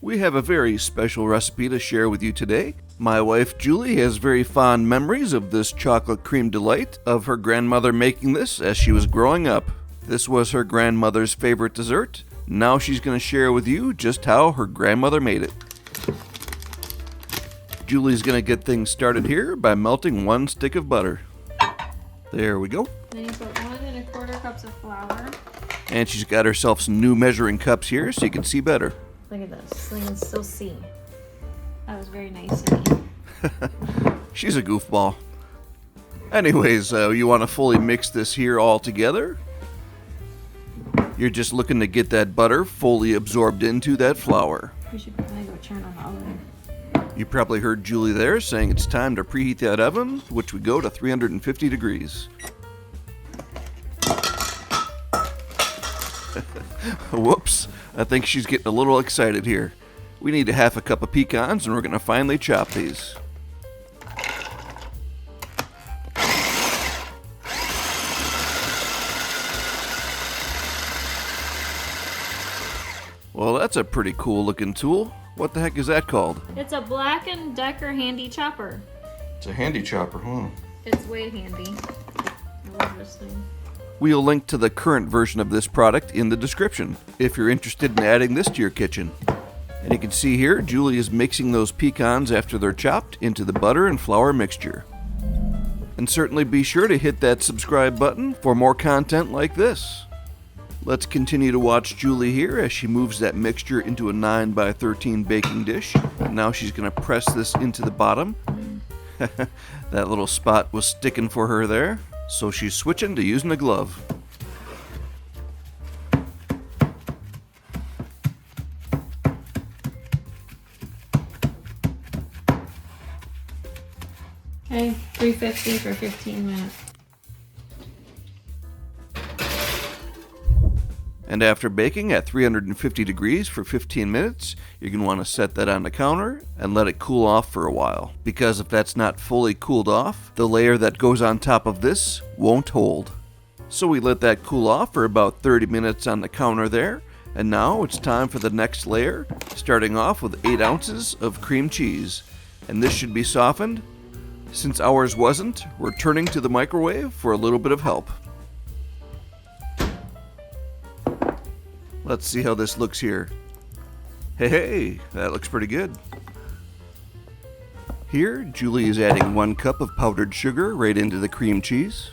We have a very special recipe to share with you today. My wife Julie has very fond memories of this chocolate cream delight of her grandmother making this as she was growing up. This was her grandmother's favorite dessert. Now she's going to share with you just how her grandmother made it. Julie's going to get things started here by melting 1 stick of butter. There we go. Then you put 1 1/4 cups of flour. And she's got herself some new measuring cups here so you can see better. Look at this, so you can still see. That was very nice of me. She's a goofball. Anyways, you want to fully mix this here all together. You're just looking to get that butter fully absorbed into that flour. We should probably go turn on the oven. You probably heard Julie there saying it's time to preheat that oven, which would go to 350 degrees. Whoops, I think she's getting a little excited here. We need 1/2 cup of pecans and we're going to finally chop these. Well, that's a pretty cool looking tool. What the heck is that called? It's a Black & Decker handy chopper. It's a handy chopper, huh? It's way handy. I love this thing. We'll link to the current version of this product in the description if you're interested in adding this to your kitchen. And you can see here, Julie is mixing those pecans after they're chopped into the butter and flour mixture. And certainly be sure to hit that subscribe button for more content like this. Let's continue to watch Julie here as she moves that mixture into a 9x13 baking dish. And now she's going to press this into the bottom. That little spot was sticking for her there, so she's switching to using a glove. Okay, 350 for 15 minutes. And after baking at 350 degrees for 15 minutes, you're going to want to set that on the counter and let it cool off for a while. Because if that's not fully cooled off, the layer that goes on top of this won't hold. So we let that cool off for about 30 minutes on the counter there. And now it's time for the next layer, starting off with 8 ounces of cream cheese. And this should be softened. Since ours wasn't, we're turning to the microwave for a little bit of help. Let's see how this looks here. Hey, that looks pretty good. Here, Julie is adding 1 cup of powdered sugar right into the cream cheese.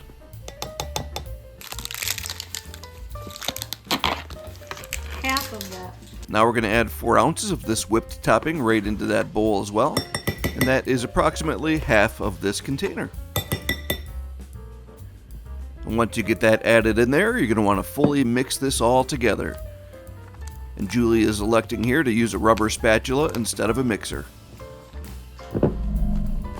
Half of that. Now we're going to add 4 ounces of this whipped topping right into that bowl as well. And that is approximately half of this container. And once you get that added in there, you're going to want to fully mix this all together. And Julie is electing here to use a rubber spatula instead of a mixer.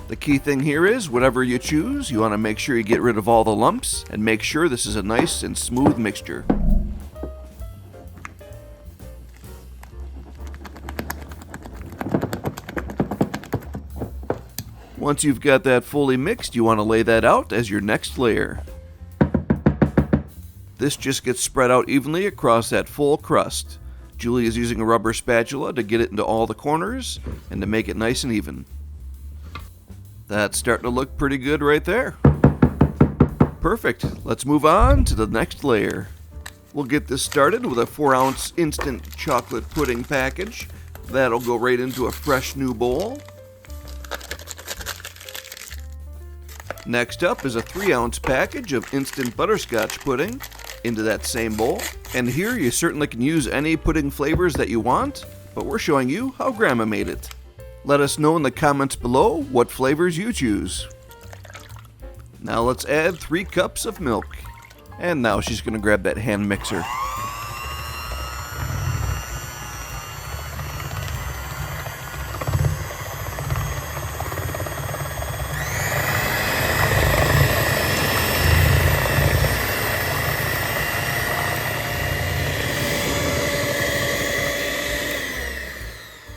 The key thing here is, whatever you choose, you want to make sure you get rid of all the lumps and make sure this is a nice and smooth mixture. Once you've got that fully mixed, you want to lay that out as your next layer. This just gets spread out evenly across that full crust. Julie is using a rubber spatula to get it into all the corners and to make it nice and even. That's starting to look pretty good right there. Perfect. Let's move on to the next layer. We'll get this started with a 4-ounce instant chocolate pudding package. That'll go right into a fresh new bowl. Next up is a 3-ounce package of instant butterscotch pudding into that same bowl. And here you certainly can use any pudding flavors that you want, but we're showing you how Grandma made it. Let us know in the comments below what flavors you choose. Now let's add 3 cups of milk. And now she's going to grab that hand mixer.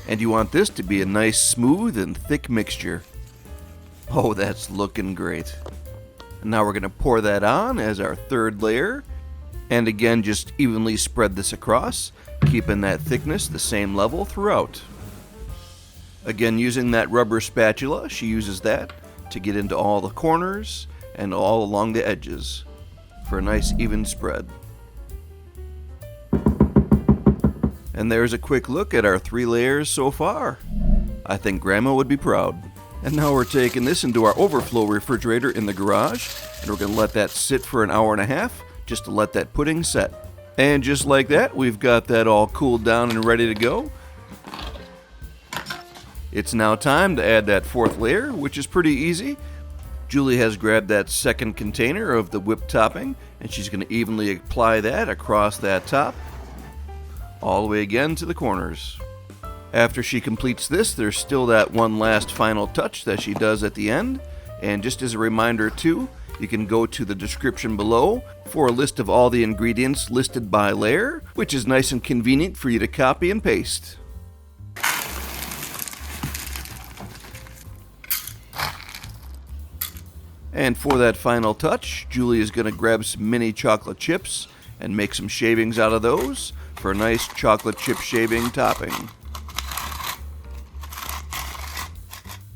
And you want this to be a nice, smooth, and thick mixture. Oh, that's looking great. And now we're going to pour that on as our third layer. And again, just evenly spread this across keeping that thickness the same level throughout. Again, using that rubber spatula, she uses that to get into all the corners and all along the edges for a nice even spread. And there's a quick look at our 3 layers so far. I think Grandma would be proud. And now we're taking this into our overflow refrigerator in the garage, and we're going to let that sit for an hour and a half just to let that pudding set. And just like that, we've got that all cooled down and ready to go. It's now time to add that 4th layer, which is pretty easy. Julie has grabbed that 2nd container of the whipped topping, and she's going to evenly apply that across that top, all the way again to the corners. After she completes this, there's still that one last final touch that she does at the end. And just as a reminder too, you can go to the description below for a list of all the ingredients listed by layer, which is nice and convenient for you to copy and paste. And for that final touch, Julie is going to grab some mini chocolate chips and make some shavings out of those for a nice chocolate chip shaving topping.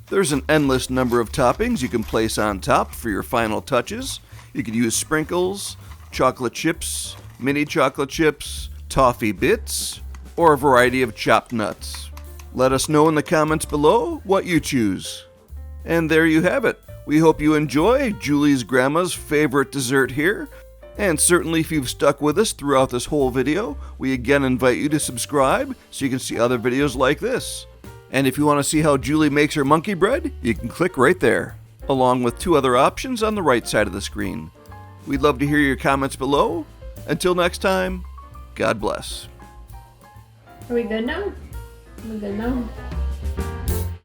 There's an endless number of toppings you can place on top for your final touches. You can use sprinkles, chocolate chips, mini chocolate chips, toffee bits, or a variety of chopped nuts. Let us know in the comments below what you choose. And there you have it. We hope you enjoy Julie's grandma's favorite dessert here. And certainly if you've stuck with us throughout this whole video, we again invite you to subscribe so you can see other videos like this. And if you want to see how Julie makes her monkey bread, you can click right there, along with 2 other options on the right side of the screen. We'd love to hear your comments below. Until next time, God bless. Are we good now? Are we good now?